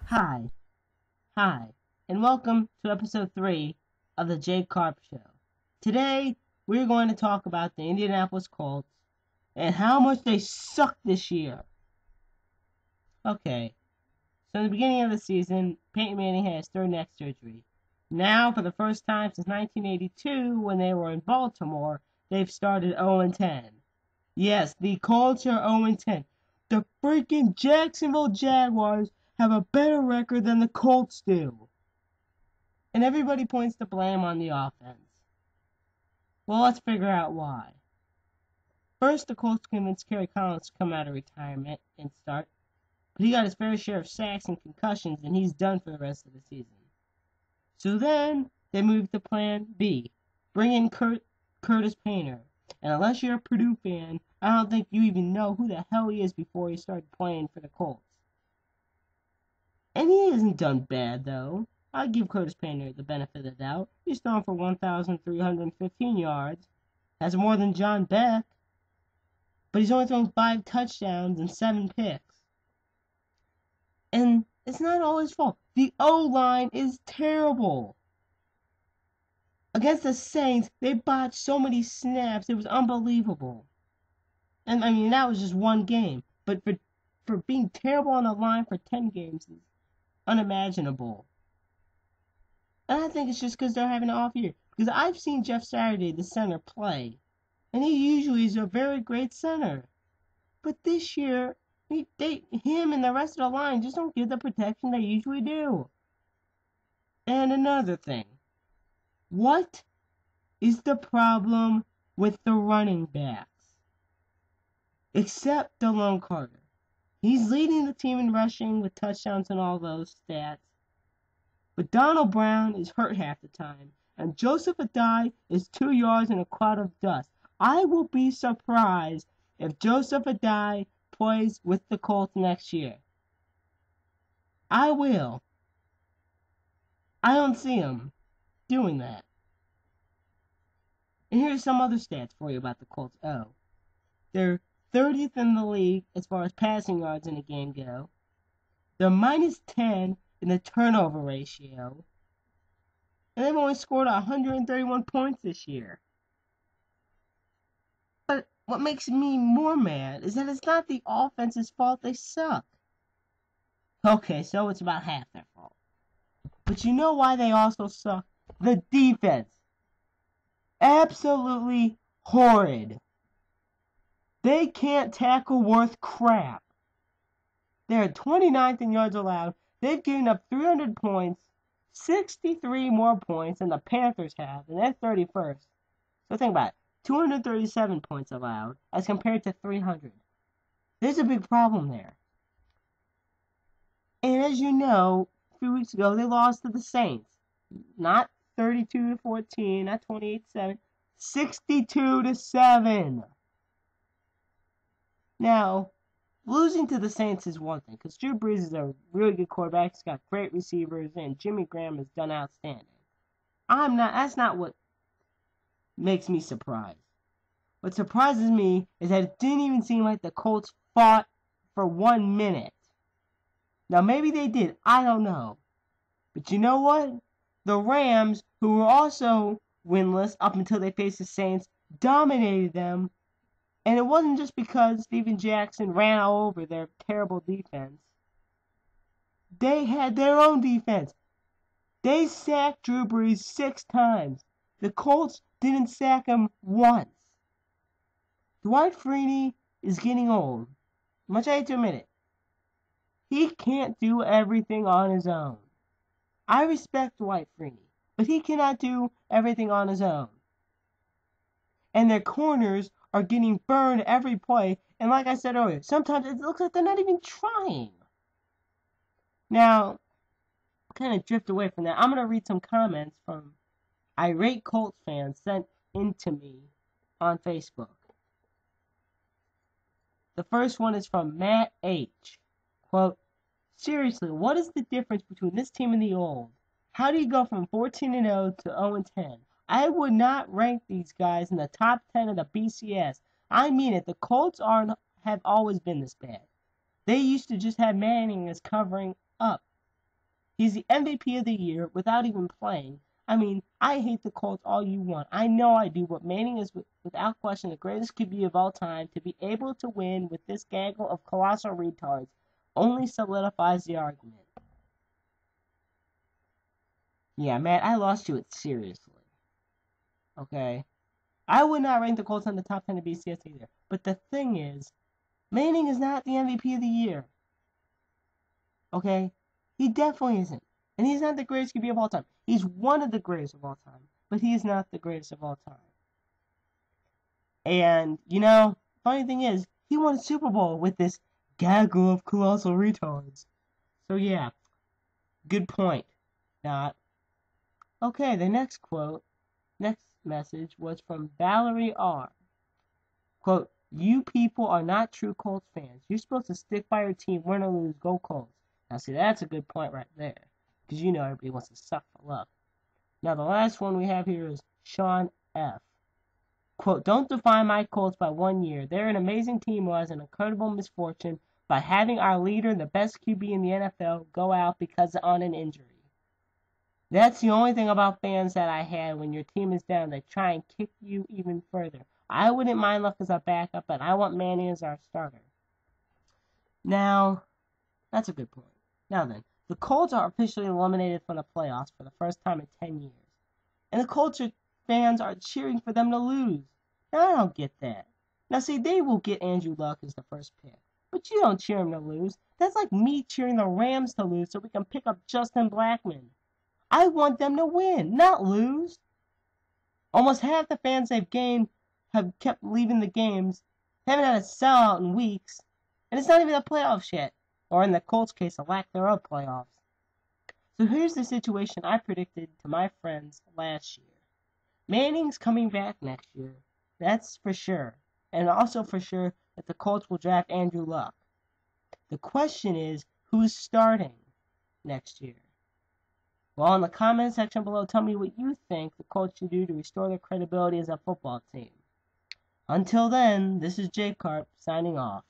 Hi, hi, and welcome to episode 3 of the J-Karp Show. Today, we're going to talk about the Indianapolis Colts and how much they suck this year. Okay, so in the beginning of the season, Peyton Manning had his third neck surgery. Now, for the first time since 1982, when they were in Baltimore, they've started 0-10. Yes, the Colts are 0-10. The freaking Jacksonville Jaguars have a better record than the Colts do. And everybody points the blame on the offense. Well, let's figure out why. First, the Colts convinced Kerry Collins to come out of retirement and start, but he got his fair share of sacks and concussions, and he's done for the rest of the season. So then, they moved to Plan B. Bring in Curtis Painter. And unless you're a Purdue fan, I don't think you even know who the hell he is before he started playing for the Colts. And he hasn't done bad, though. I'll give Curtis Painter the benefit of the doubt. He's thrown for 1,315 yards. Has more than John Beck. But he's only thrown 5 touchdowns and 7 picks. And it's not all his fault. The O-line is terrible. Against the Saints, they botched so many snaps. It was unbelievable. And I mean, that was just one game. But for being terrible on the line for 10 games is unimaginable. And I think it's just because they're having an off year. Because I've seen Jeff Saturday, the center, play. And he usually is a very great center. But this year, him and the rest of the line just don't give the protection they usually do. And another thing. What is the problem with the running backs? Except Delone Carter. He's leading the team in rushing with touchdowns and all those stats. But Donald Brown is hurt half the time. And Joseph Adai is 2 yards in a cloud of dust. I will be surprised if Joseph Adai plays with the Colts next year. I will. I don't see him doing that. And here's some other stats for you about the Colts. Oh, they're 30th in the league as far as passing yards in a game go. They're minus 10 in the turnover ratio. And they've only scored 131 points this year. But what makes me more mad is that it's not the offense's fault they suck. Okay, so it's about half their fault. But you know why they also suck? The defense. Absolutely horrid. They can't tackle worth crap. They're 29th in yards allowed. They've given up 300 points, 63 more points than the Panthers have, and they're 31st. So think about it. 237 points allowed as compared to 300. There's a big problem there. And as you know, a few weeks ago, they lost to the Saints. Not 32-14, not 28-7, 62-7. Now, losing to the Saints is one thing, because Drew Brees is a really good quarterback. He's got great receivers, and Jimmy Graham has done outstanding. That's not what makes me surprised. What surprises me is that it didn't even seem like the Colts fought for 1 minute. Now, maybe they did. I don't know. But you know what? The Rams, who were also winless up until they faced the Saints, dominated them. And it wasn't just because Steven Jackson ran all over their terrible defense. They had their own defense. They sacked Drew Brees 6 times. The Colts didn't sack him once. Dwight Freeney is getting old. Much I hate to admit it. He can't do everything on his own. I respect Dwight Freeney, but he cannot do everything on his own. And their corners are getting burned every play. And like I said earlier, sometimes it looks like they're not even trying. Now, kind of drift away from that. I'm going to read some comments from irate Colts fans sent in to me on Facebook. The first one is from Matt H. Quote, seriously, what is the difference between this team and the old? How do you go from 14-0 to 0-10? I would not rank these guys in the top 10 of the BCS. I mean it. The Colts have always been this bad. They used to just have Manning as covering up. He's the MVP of the year without even playing. I mean, I hate the Colts all you want. I know I do, but Manning is without question the greatest QB of all time. To be able to win with this gaggle of colossal retards only solidifies the argument. Yeah, man, I lost you it seriously. Okay? I would not rank the Colts in the top 10 of BCS either. But the thing is, Manning is not the MVP of the year. Okay? He definitely isn't. And he's not the greatest QB of all time. He's one of the greatest of all time. But he is not the greatest of all time. And, you know, funny thing is, he won a Super Bowl with this gaggle of colossal retards. So yeah, good point. Not. Okay, the next message was from Valerie R. Quote, "You people are not true Colts fans. You're supposed to stick by your team, win or lose, go Colts." Now see, that's a good point right there. Because you know everybody wants to suck for luck. Now the last one we have here is Sean F. Quote, "Don't define my Colts by 1 year. They're an amazing team who has an incredible misfortune by having our leader, the best QB in the NFL, go out because on an injury. That's the only thing about fans that I had when your team is down. They try and kick you even further. I wouldn't mind Luck as a backup, but I want Manning as our starter." Now, that's a good point. Now then, the Colts are officially eliminated from the playoffs for the first time in 10 years. And the Colts fans are cheering for them to lose. Now, I don't get that. Now, see, they will get Andrew Luck as the first pick. But you don't cheer him to lose. That's like me cheering the Rams to lose so we can pick up Justin Blackmon. I want them to win, not lose. Almost half the fans they've gained have kept leaving the games, haven't had a sellout in weeks, and it's not even the playoffs yet, or in the Colts' case, a lack thereof playoffs. So here's the situation I predicted to my friends last year. Manning's coming back next year, that's for sure, and also for sure that the Colts will draft Andrew Luck. The question is, who's starting next year? Well, in the comment section below, tell me what you think the Colts should do to restore their credibility as a football team. Until then, this is J-Karp signing off.